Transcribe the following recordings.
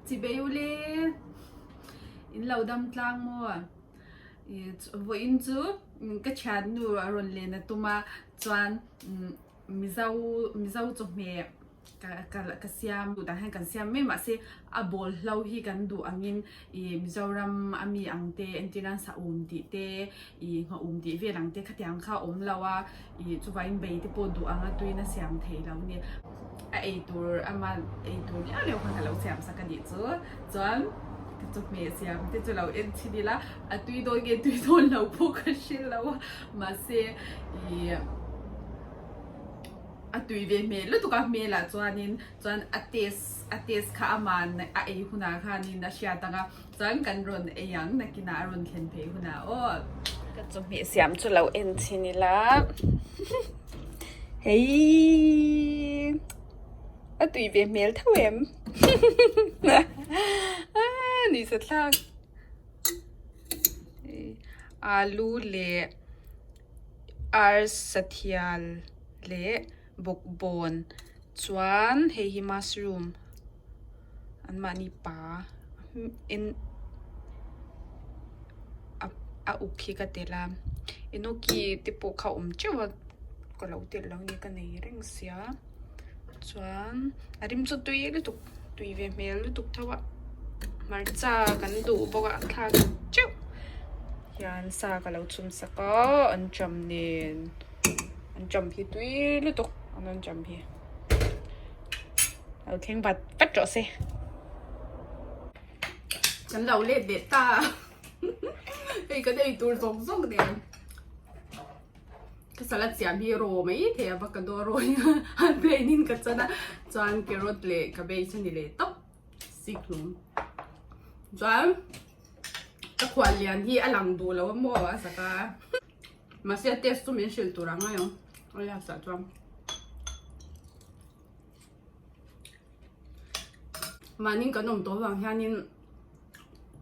จีเบยุเลอินเหล่าดำกลางมัววันอินจูก็ชัดนูอารมณ์เลยนะตัวมาจวนมิเจ้าจุดเมย์กับเสียมดูแต่ให้กันเสียมไม่มาเสียอบอลเราฮีกันดูอันนี้มิเจ้ารำอามีอังเตอันที่นั่นสะอุ่มดีเตหัวอุ่มดีเวลังเตขัดยังข้าวอุ่มเราว่าจุดวันเบย์ที่ปวดดูอันนั้นตัวนั้นเสียมเทเราเนี่ยไอตัวอามาไอตัวนี้เร็วคนเราเสียมสักกันดีจวนจุดเมย์เสียมที่จุดเราเอ็นทีดีละตัวโดนเกตัวโดนเราพวกกันชิลเราว่ามาเสียตุยเวเมลตุกับเมล่ะจวนนินจวนอเทสข้ามันไอหุ่นอาคานินนะเชียตังอ่ะจวนกันรอนเอยังนักกินอารอนเคนเพหุ่นอาโอ้ก็จะมีเสียมจุดเราเอ็นทีนี่ละเฮ้ยตุยเวเมลเท่าเอ็มนี่สุดท้ายอาลูเล่อาร์สัตยาลเล่บกบอนจวนเฮฮิมัสรูมอันมานี่ป้าอินอุคิกเตลามอินุกีติปเขาจ้าวก็เราเตลานี่กันในเรื่องเสียจวนอาริมสุดตุยลุตุยเวเมลลุตุกทว่ามาจ้ากันดูบอกว่าข้าจ้าวยันซาก็เราชุมสักอันจำเนียนอันจำพี่ตุยลุตุกอันนั้นจำพี่เอาเข่งบัดปัดจ่อสิฉันเราเล่นเด็ดตาไอ้ก็ได้ตัวส่งเดียนก็สลัดเสียงพี่โรไม่เทียบกับตัวโรยฮันเบนินก็จะนะจวนเกรดเล่กับเบย์ฉันนี่เล่ต๊อปสิกลุ่มจวนก็ควรเรียนที่อลังดูแล้วว่ามัวว่าสักการมาเสียเทสต์ไม่ชิลตัวรังไงอ๋อเอาอยากสักจวนมานิ่งก็นมตัวบางแค่นี้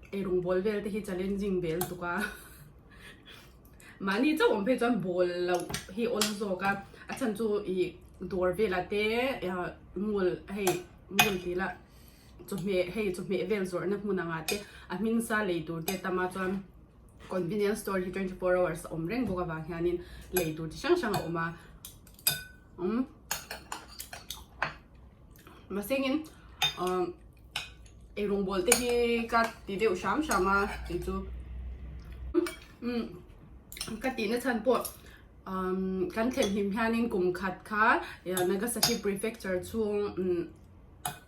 ไอ้ลงบอลเวลที่จะเล่นจริงเวลตัวก็มานี่เจ้าผมไปจนบอลแล้วที่อลโซก็อาจารย์จูอีตัวเวลเตะมูลให้มูลทีละจุดเมย์ให้จุดเมย์เวลส่วนนั้นมูลงาเตะอามินซาเลยตัวเตะตามาจน convenience store ที่24 hours อมเร่งบุกบางแค่นี้เลยตัวที่ช่างออกมามาเสียงไอ้ลงบอลที่กัดตีเดียวช้ำมาที่จูกัดตีนั่นฉันปวดกันเข็นหิมแค่นี้กลุ่มขัดขาอย่างนั้นก็สกิป prefecture ช่วง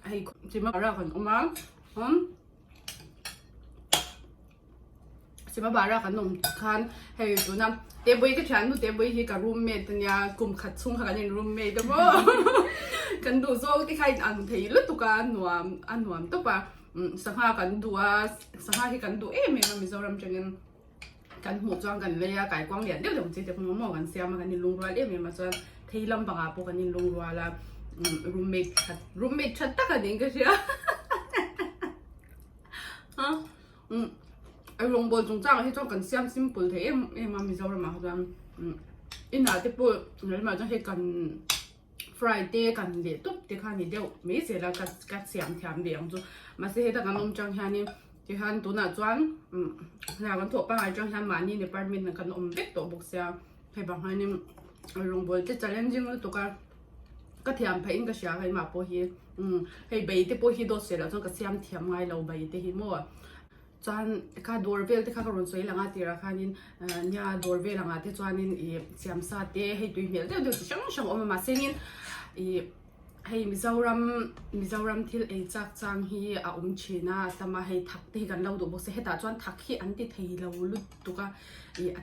ให้จิมาบารากันออกมาจิมาบารากันนมคันให้ตัวนั้นเตะบอยก็ฉันดูเตะบอยที่กับ roommate เนี่ยกลุ่มขัดช่วงกันนี่ roommate แต่ว่ากันดูโซ่ที่ใครอันที่ลุตุกันหนวมตัวป่ะสังหากันดูสังหาที่กันดูไม่มันมีโซรัมจังกันหูจ้องกันเลยไก่กว้างเหรียญเดี๋ยวจะมองกันเสียมากันนี่ลุงรัวไม่มาจนที่ลำบากพวกกันนี่ลุงรัวละroommate ชัดตะกันนี่ก็เชียไอ้ลงบอลจงจ้างให้จ้องกันเสียม simple เท่มันมีโซรัมมาจังอินหน้าที่ปุ๊บแล้วมาจะให้กันFriday กันเดี๋ยวตุ๊บที่ข้านี่เดี๋ยวไม่เสียแล้วกัดเสียงแถมเดียวจู่มาเสียแต่กันนมจังแค่นี้ที่ข้าตัวน่ะจวนแล้วกันทั่วไปจังแค่มานี่ในปาร์ตเมนต์กันนมเป็ดตัวบุกเสียให้บางให้นี่ลงบอลจะ challenging เลยตัวก็แถมไปอินก็เสียให้มาโปรฮีให้ใบที่โปรฮีโดเสียแล้วจังก็เสียมแถมไงเราใบที่หิมะจวนข้าดอร์เวลที่ข้าก็รู้สึกหลังอาทิตย์ละข้านี่เนี่ยดอร์เวลหลังอาทิตย์จวนนี่เสียมซาเต้ให้ตัวเมียเดี๋ยวช่างออกมาเสียงให้มิซารัมที่จากจางฮีชีน่าแต่มาให้ทักที่กันเราดูบอกเสียให้ตาจวนทักที่อันที่เทเราลุดตัวก็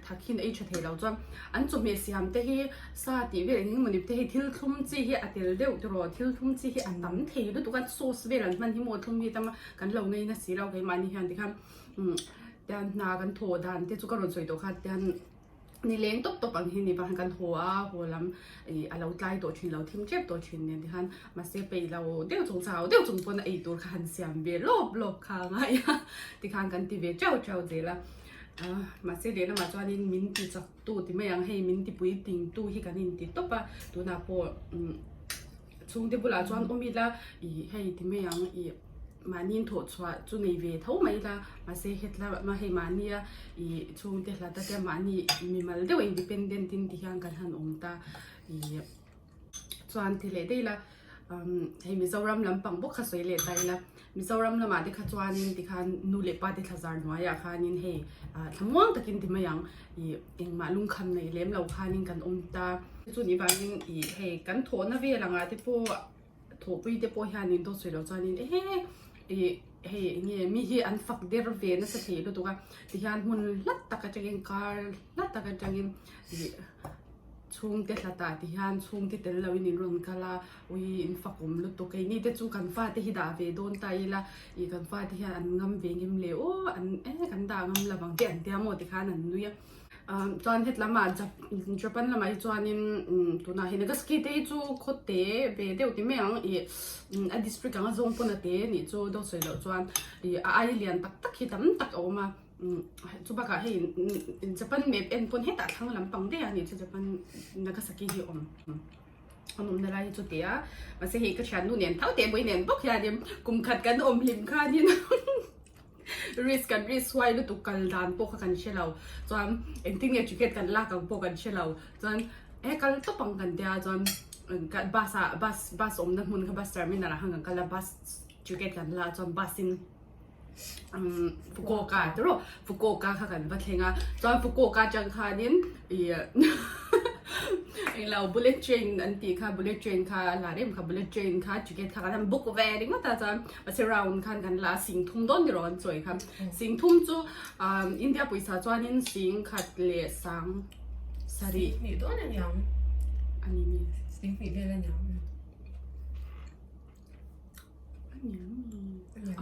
ทักที่ไอ้ชุดเทเราจวนอันจุดเมสิฮัมที่ซาติเวลนี่มันนี่ที่ทิลทุ่มจีฮีอัติลเดียวตัวทิลทุ่มจีฮีอันนั้นเทลุดตัวกันโซสเวลมันที่หมดทุ่มฮีแต่มากันเราในนั้นสิเราเคยมานี่ฮันที่คำแต่นากันโถดันที่จุกรนสวยตัวค่ะแต่นี่เลี้ยงตบางทีนี่บางกันหัวลำเราใกล้ตัวชินเราทิ้งเจ็บตัวชินเนี่ยที่ฮันมาเสียไปเราเดี๋ยวจงเช้าเดี๋ยวจงปนตัวขันเสียมเบลบข้างไงที่ข้างกันที่เวเจ้าเจละมาเสียเดี๋ยวมาจวนนี่มินที่จับตู้ที่ไม่ยังให้มินที่ปุยติงตู้ที่กันนี่ที่ตบปะตัวน่าพอช่วงที่บุหรี่จวนอมิละให้ที่ไม่ยัง มานินโถชัวจุในเวทเอาไม่ละมาเสียเหตุละมาให้มานี่อีช่วงเดือนละแต่จะมานี่มีมาเดียวอินดิเพนเดนต์ที่ยังกันหันองตาอีส่วนที่เลได้ละให้มิโซรัมลำปังบุกขสวยเลได้ละมิโซรัมละมาที่ขจวนที่ขันนูเลปาที่ขจารนัวอยากขันินให้ทั้งว่างตะกินที่มายังอีเองมาลุงคำในเล่มเราขันินกันองตาจุดนี้บางทีอีให้กันโถนะเวลังที่พวกโถปีที่พวกขันินตัวสวยเราจานินเฮ้เนี่ยมีที่อันฝักเดรเวนะสักทีรู้ตัวกันที่ขันหุ่นลัดตะกันจังการลัดตะกันจังช่วงเด็กละตาที่ฮันช่วงที่เตลเราอินรุนกาลาวินฟักมลุตัวกันนี่เด็กจูกันฟ้าที่ฮิดาเวโดนตายละอีกันฟ้าที่ฮันงำเวงิมเลโออันกันดางำละบางเดียนที่ฮามอที่ฮันนั่นดูยจวนเห็ดละมาจับปันละมาจวนนินตัวน่าเห็นก็สกีเตจูโคเตเวเดียวที่ไม่ยังอันดิสทริกกันก็ส่งปนเตนี่จูดอกสวยแล้วจวนไอเลียนตักฮิตตักออกมาจุบกะให้จะเป็นเมฟเอ็นปนให้ตัดทั้งลำปังได้เนี่ยจะเป็นนักสกีที่นนั่นแหละจุดเดียมาเสียก็ฉันนู่นเนี่ยเท่าเต็มไปเนี่ยบอกอย่างเดียวกุมขัดกันลิมค่านี่นะrisk กัน risk ไว้ดูตุกันดานพวกกันเชลเราจนเอ็นติ้งเนี่ยจุดกันลากกันพวกกันเชลเราจนกันต้องปังกันเดียจนกันบัสนั่นมันคือบัสเตอร์มินาละห่างกันละบัสจุดกันละจนบัสซินฟุกุโอกะตัวรู้ฟุกุโอกะค่ะกันบัดเฮงอ่ะตอนฟุกุโอกะจังค่ะนี่เรา bullet train อันที่ค่ะ bullet train ค่ะลาเรมค่ะ bullet train ค่ะจุดค่ะกันบุกแวร์ก็แต่จะมาเซราวนกันกันละสิงทุ่มต้นเดือนสวยค่ะสิงทุ่มจู่อินเดียปุยสาจวนนี่สิงขัดเลสังสารี你多难养，อันนี้มี行，你练了养。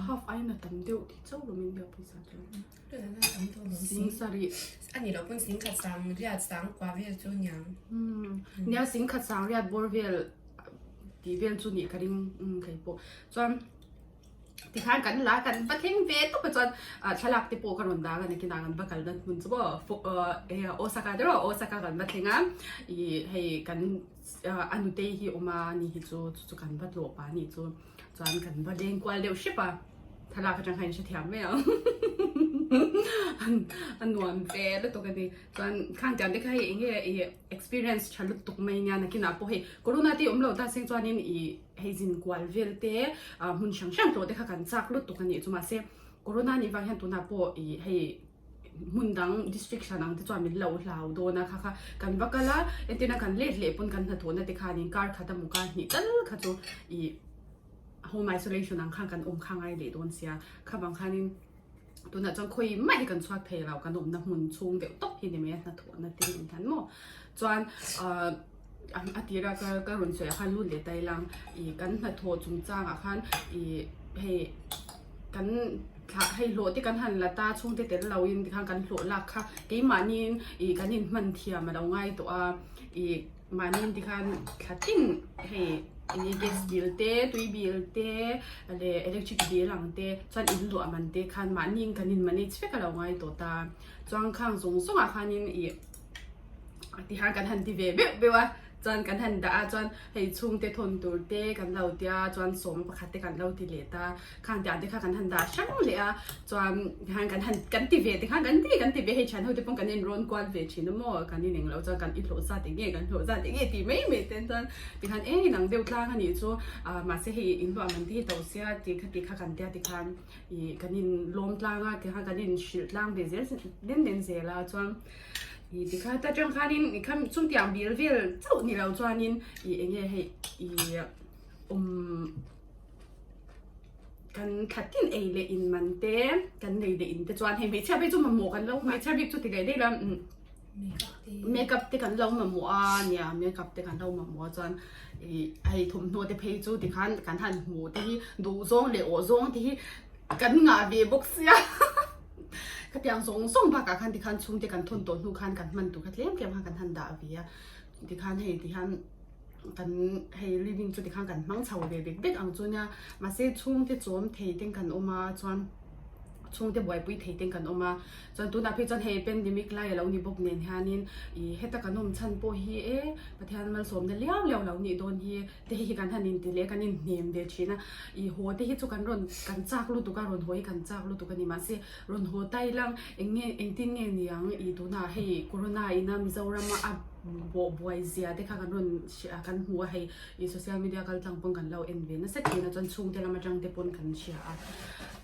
half ไอ้น่ะตั้มเดียวที่เจ้าเราไม่เดียวปุยสาจวน对啊，那咱们都能สิงสารี按你老本行卡上，你要上瓜为做养。เนี่ยสิงขัดสังเรียดบริเวณที่เวียนจุนี่กันดิ้งใครปะจวนที่ข้างกันละกันบัดเฮงเวตุกจวนฉลากที่โปกันวันดากันในกินกันบักกันนั่นมันจะบอกโอซาก้าเด้อโอซาก้ากันบัดเฮงอ่ะให้กันอนุเตหิออกมานี่ฮิจูกันบัดโลปานี่จูจวนกันบัดเด้งกว่าเร็วชิบะฉลากกันจังให้ฉันเทียมไม่เอาอันนวลเฟร์แล้วตัวกันดีจนข้างกันได้แค่เงี้ย experience ฉันลุกตุกไม่เนี่ยนะกินอะไรพวกเฮโควิดที่เราได้เซ็งจวนนี่ให้จินกวาลเวลเต้หุ่นช่างตัวได้แค่กันซักลุกตุกกันนี่จุมาเซ่โควิดนี่บางอย่างตัวน่าพวกให้หุ่นดัง district ฉันนั่งที่จวนมีเหล่าโดนนะคะกันบักละเอ็นที่นั่งกันเล่ปนกันถ้าตัวนั่นที่ขานี่การขัดมุกันนี่ตั้งขัดตัวhome isolation นั่งข้างกันข้างไอ้เลยโดนเสียข้าบางข้านี่ตัวนั้นจังคุยไม่กันชวดเพลเรากันนักหุ่นชุงเดี๋ยวตกที่นี่ไม่นักถั่วนักตีนทันโม่จวนอันที่เราก็รุ่นสวยขันรุ่นเดียดไตลังกันนักถั่วจุงจ้างขันให้กันให้โหลที่กันหันละตาช่วงที่เต็มเราอินที่ข้างกันโหลลักค่ะกี่มานินกันนินมันเทียมมาเราง่ายตัวมานินที่ข้างขัดทิ้งให้ini gas bill te tui bill te ale electric bill lang te chan in lu aman te khan maning kanin manage fe kala ngai to ta chang khang song song a khanin ti han kan han ti ve be wa chan kan han da chan hei chung te thon tur te kan lau tia chan som pakhat te kan lau ti le ta khang ta te kha kan han da shang le a chan han kan ti ve te khan kan ti ve hei chan ho te pong kan in ron kwal ve chin mo kan in eng lau chan kan i thlo sa te nge kan thlo sa te nge ti me ten chan ti khan nang deu tlang ani chu ma se hei in lo man ti to sia ti kha kan tia ti khan kan in lom tlang a ti khan kan in shil tlang be zel den zela chanที่ข้าแต่จังข้านี่ข้าช่วงที่อ่างบิลวิลเจ้านี่เราจวนนี่เองให้กันขัดทิ้งเลยอินมันเต้กันเลยอินแต่จวนให้ไม่ใช่ไปจุ่มหมูกันแล้วไม่ใช่ไปจุดที่ไหนได้แล้วเมคอัพที่กันเราหมูเนี่ยเมคอัพที่กันเราหมูจวนไอ้ทุ่มโน้ตเพย์จุดที่กันหันหมูที่ดูซองเลยโอซองที่กันงาเบียบ็อกซี่ก็ยังส่งปากกันที่คันชุ่มที่กันทนตัวหูคันกันมันตัวกันเลี้ยงเกี่ยวกันทันดาวีที่คันให้ที่คันกันให้รีวิงจุดที่คันกันมั่งเฉาเด็กอังจุนเนี่ยมาเสียชุ่มที่โจมเทติ้งกันออกมาจวน chung te boy pui thei ten kan oma chon tu na phi chon he pandemic lai lo ni bok nen hanin I heta kanom chan po hi e pathian mal som de liaw liaw lo ni don hi te hi kan hanin ti le kanin nem de china I ho te hi chu kan ron kan chak lu tu ka ron hoi kan chak lu tu ka ni ma se ron ho tai lang engtin nge niang I tu na he corona ina mizoram a boy zia te kha kan ron kan huwa hei I social media kal tlang pon kan lo enve na sakhi na chon chung te lama jang te pon kan sia a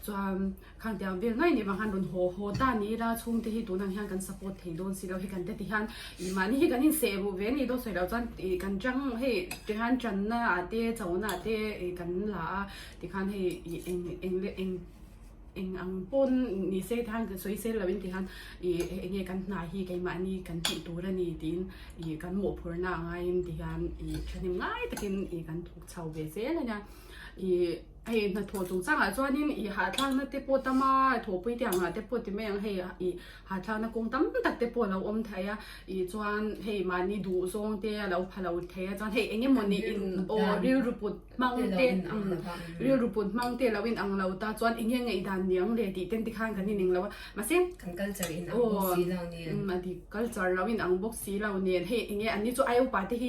chuan khang tiang vel ngai ni bang han ron ho ta ni ra chung te hi tu nang hian kan support thei don si lo hi kan te ti han I mani hi kan in se bu ve ni do soi lo chan I kan jang hei te han chan na a te chau na te kan la ti khan hei eng ang pon ni se thang soi se lawin ti han I nge kan na hi kai ma ni kan ti tu ra ni tin I kan mo phur na ngai in ti han I chanim ngai takin I kan thuk chau ve se la nya I na tho chung chang a chuanin I ha thlang na te po tama tho pui tiang a te po ti meng hei I ha thlang na kong tam tak te po lo om thaya I chuan hei mani du zong te lo phalo thaya chuan hei enge moni in o ril ruput mang te ril ruput mang te lawin ang lo ta chuan enge ngei dan niang le ti ten ti khan kan ning lo ma se kan culture in ang si lang ni ma di culture lawin ang bok si lo ni hei enge ani chu ai pa te hi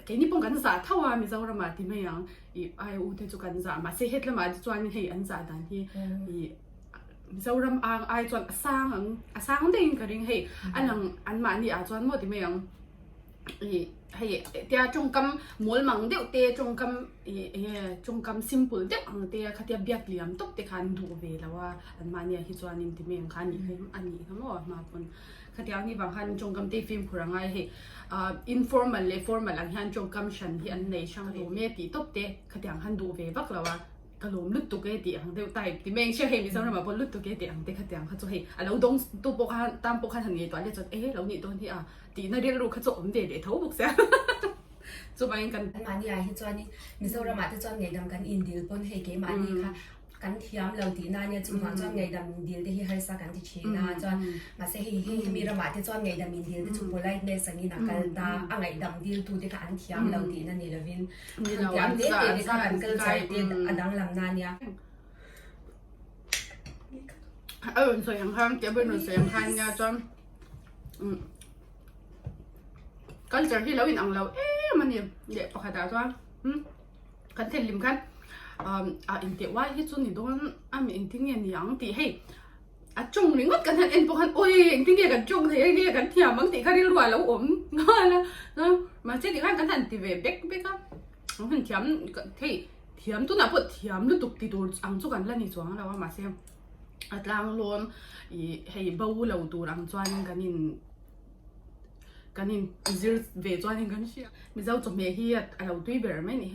ke ni pong kan sa thawa mi zo ra ma ti me yang I ai u te chu kan za ma se het la ma chuan hei an za dan hi I mizoram ang ai chuan asang de in ka ring hei anang an ma ni a chuan mo ti me yang I hei tia chung kam mol mang deuh te chung kam chung kam simple deuh ang te khatia biak liam tok te khan du ve lawa an ma ni hi chuan in ti me ang khan ni hem ani hamo ma pon khatia ni bang khan chung kam te film khurangai hei informal le formal ang han chung kam shan hi an nei shang lo me ti top te khatiang han du ve bak lawa kalom lut tu ke ti ang deu tai ti meng she he mi sam ma bon lut tu ke ti ang te khatiang kha chu hei alo dong tu po khan tam po khan han nge to le chot lo ni ton hi a ti na rel ru kha chu om de le tho buk sa chu mai kan ma ni a hi chuan ni mizoram te chuan ngei dam kan in dil pon hei ke ma ni kha kan thiam lo ti na nia chu ma chuan ngei dam dil te hi har sa kan ti chi na chuan ma se hi mi ra ma te chuan ngei dam in dil te chu politeness ani na kal ta a ngei dam dil tu te ka an thiam lo ti na ni lovin ni lo an te te ka kan culture te adang lam na nia so yang ham te ben so yang khan nya chon culture hi lo in ang lo mani le pakhata chuan kan thel lim kan in te wai hi chu ni don ami in ting ni ang ti hei a chung ringot kan han en po han oi in ting kan chung thei nge kan thiam mang ti khari lua lo om ngala ma che ti kan han ti ve bek bek a han thiam thei thiam tu na po thiam lu tuk ti dur ang chu kan la ni chuang lawa ma se atlang lom I hei bo lo tur ang chuan kanin zir ve chuan kan sia mi zau chu me hi a lo tui ber mai ni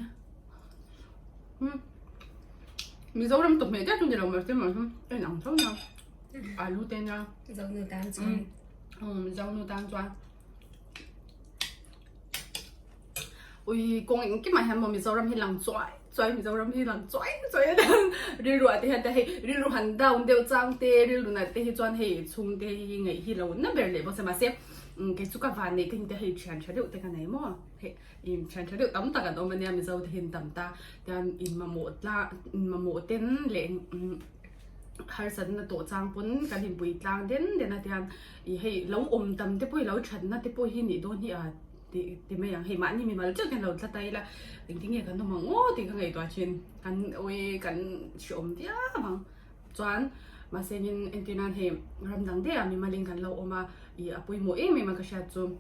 mizoram to me ja tu ni lo mer te ma en ang thau na alu te na zau nu tan chuan zau nu tan chuan ui kong ing ki ma ham mo mizoram hi lang choi mizoram hi lang choi ri ru ate ha te hei ri ru han down deu chang te ri lu na te hi chuan hei chung te hi ngei hi lo na ber le bo se ma se cái chú các bạn này kinh tế hay truyền cho được cái này mà hệ in truyền cho được tấm ta cả đó mà nhà mình giàu thì hiện tấm ta dan in mà một tên lệ har san na to chang pun kan hin pui tlang den na tian I hei lo om tam te pui lo chan na te pui hi ni don hi a ti me yang hei ma ni mi mal chu kan lo tla tai la ting ting kan no mang o ti ka ngai to chin kan oi kan shom tia mang chuan ma senin entinan he ram dang de ami maling kan lo oma I apoi mo me ma ka sha chu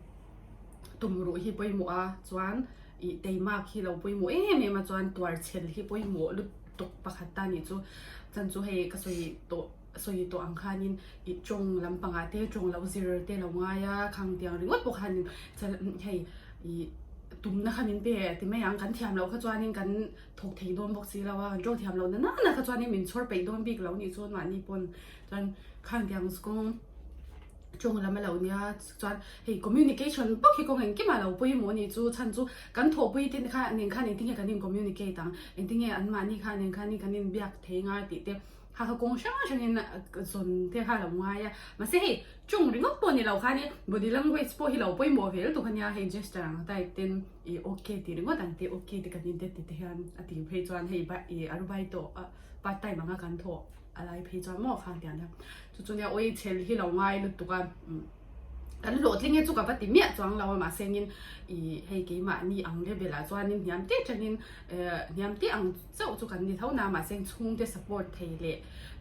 tumru hi poi mo a chuan I teima khi lo poi mo me ma chuan tuar chel hi poi mo lu tok pakhat ta ni chu chan chu he ka soi to ang khanin I chong lampanga te chong lo zir te lo nga ya khang tiang ringot pok han chal hei I tum na khanin pe ti me yang kan thiam lo kha chuanin kan thok thei don bok si lawa ro thiam lo na kha chuanin min chor pe don bik lo ni chon ma ni pon chuan khang tiang skong chung lama lo nia chuan hei communication bok hi kong hen ki ma lo pui mo ni chu chan chu kan tho pui tin kha ning kha ning ting kan ning communicate ang ning ting an ma ni kha ning kha ni kan ning biak thei nga ti te ha ha kong shang shang in zon te ha la ngaya ma se he chung ring up pon ni lo kha ni body language po hi lo poi mo vel to khanya he gesture ang tai ten i okay ti ring dan te okay te kan te te han ati phe chuan hei ba i aru bai to part time anga kan tho alai phe chuan mo khang tian da chu chu ya oi chel hi lo ngai lu tu ka kan lo tling e chu ka pati mia chuang lawa ma sengin I hei ke ma ni ang le bela chuan in hiam te chanin hiam te ang chau chu kan ni thau na ma seng chung te support thei le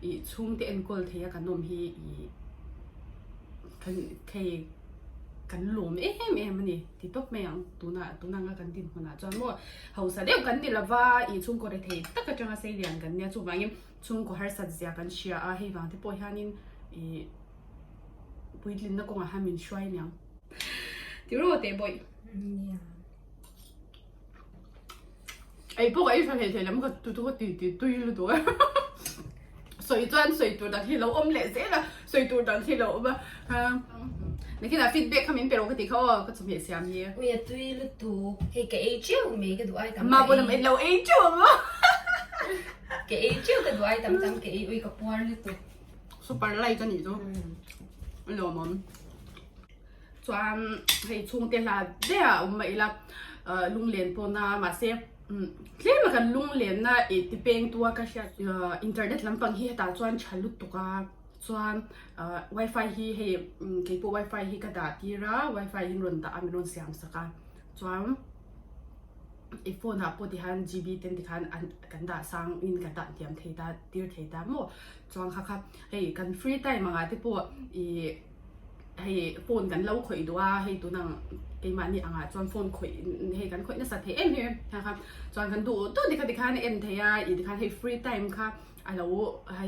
I chung te enkol thei kan nom hi I kan kei kan lom em ni ti top me ang tuna nga kan din hona chuan mo hausa deu kan ni lawa I chung ko re thei tak ka changa sei lian kan nia chu wangin chung ko har sat zia kan shia a hei wang te po hianin I puitlin na ko nga hamin shwai nyang ti ro te boy ai po ai fa he the lam ko tu ti lu do soi tu da hi lo om le se la soi tu da hi lo baนี่คือfeedback คำนี้เป็นปกติเขาก็จะมีเสียงนี้เวียตุยลุตูเฮกเอจิวมีก็ดูไอ้ตำ มาบนนั้นเราเอจิวมั้งเกเอจิวก็ดูไอ้ตำเกเออุยกับปวดลุตู super ไล่จนนี่จ้ะหล่อมั้งส่วนให้ช่วงเวลาเดี๋ยวไม่ละลุงเลียนพอนามาเสียเคลื่อนมากันลุงเลียนนะอีที่เป็นตัวก็ใช้อินเทอร์เน็ตลำพังที่ตาส่วนชันลุตุกาส่วน Wi-Fi ที่ให้เกี่ยวกับ Wi-Fi ที่กระดาษที่ระ Wi-Fi ที่รุ่นตาไม่รุ่นเสียงสักการส่วนอีโฟนหาพอดีฮัน GB เต็มที่ฮันกันดาสังอินกันดาเทียมเทดาตีร์เทดาโมส่วนค่ะให้กันฟรีไทม์มาที่พวกอีให้โฟนกันเล่าคุยด้วยให้ตัวนังไอ้มันนี่อ่ะส่วนโฟนคุยให้กันคุยในสัตว์เอ็นเฮนะครับส่วนกันดูตัวที่คันเอ็นเทียอีที่คันให้ฟรีไทม์ค่ะเราให้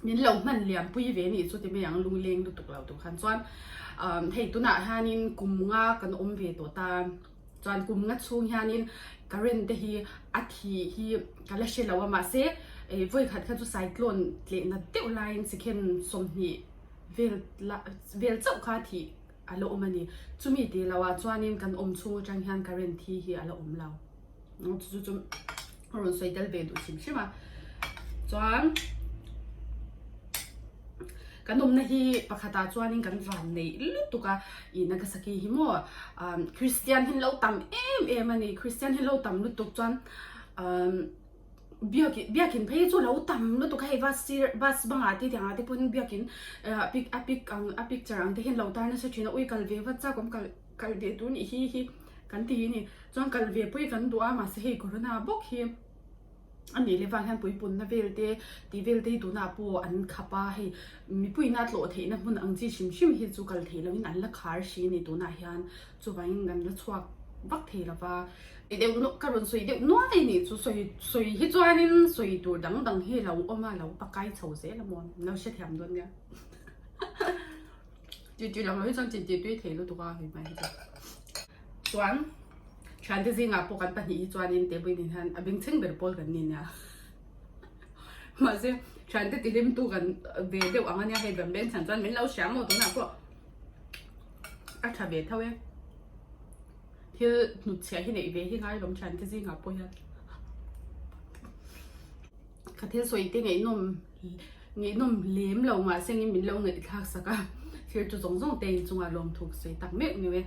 มินเรามันเลี้ยงปุ้ยเวนี่สุดที่ไม่ยังลุงเลี้ยงดูตุกเราตุกคันส่วนให้ตัวน่ะฮานินกุมงากันอมเวตัวตาจวนกุมงัดช่วงฮานินการเรนเดฮีอาทิฮีการเล่นเชลว่ามาเซ่ไว้ขัดขัดจุไซโคลนเลนนัดเดียวไลน์สิเคนสมหีเวลเจ้าข้าที่อารมณ์มันนี่จุมีดีแล้วว่าจวนนินกันอมช่วงจังฮันการเรนที่ฮีอารมณ์เราจุเราสวยเดลเบดูชิมใช่ไหมจวนกันนมนะฮีปะคาตาจวนนินกันวันนี้ลุตุกะอีนักสกีฮิโมคริสเตียนฮินเราตำมันนี่คริสเตียนฮินเราตำลุตุกจวนเบียกินเพย์จูเราตำลุตุกให้วัสบังอาทิตย์อย่างอาทิตย์พุ่นเบียกินอภิกจรังที่เห็นเราตาเนี่ยสุดที่น่ะอุ้ยกัลเววัดจ้าก็กัลเดตุนฮีกันที่นี่จวนกัลเวพุ่ยกันตัวมาเสียโคโรนาบอกฮีอันนี้เลยฟังท่านปุยปุ่นนะเวลเดดูน่าปูอันขับไปให้มีปุยน่าโหลดเห็นนะมันอังจีชิมเฮจูกัลเทแล้วอันละคาร์ชีนี่ดูน่าเฮียนจูไปกันละชวกวักเทแล้วว่าเดี๋ยวนุการุนสวยเดี๋ยวน้อยนี่จูสวยฮิจวานินสวยตัวดังเฮเราออกมาเราปากไก่เฉาเสียละมันเราเชื่อแถมด้วยเนี่ยจู่ๆเราให้จังจีด้วยเทแล้วตัวเห็นไหมส่วนฉันที่จริงอ่ะพวกกันปัญหาจวนนินเตบุยนินฮันอ่ะบิงเชิงเบอร์บอลกันนินเนี่ยมาสิฉันที่ติดมตัวกันเวเดียวอันนี้ให้แบบเป็นฉันจวนเป็นเราแชมป์หมดตัวน่ะพวกอัฐเวทเท่าไหร่ที่หนุดเสียที่ไหนเวที่ง่ายลงฉันที่จริงอ่ะพวกนั้นคดีสวยที่ไงนุ่มเลี้ยมเรามาเส้นนี้มีเราเงินข้าวสักที่จุดจงเตยจงอารมณ์ถูกสวยตักเม็ดนี่เว้ย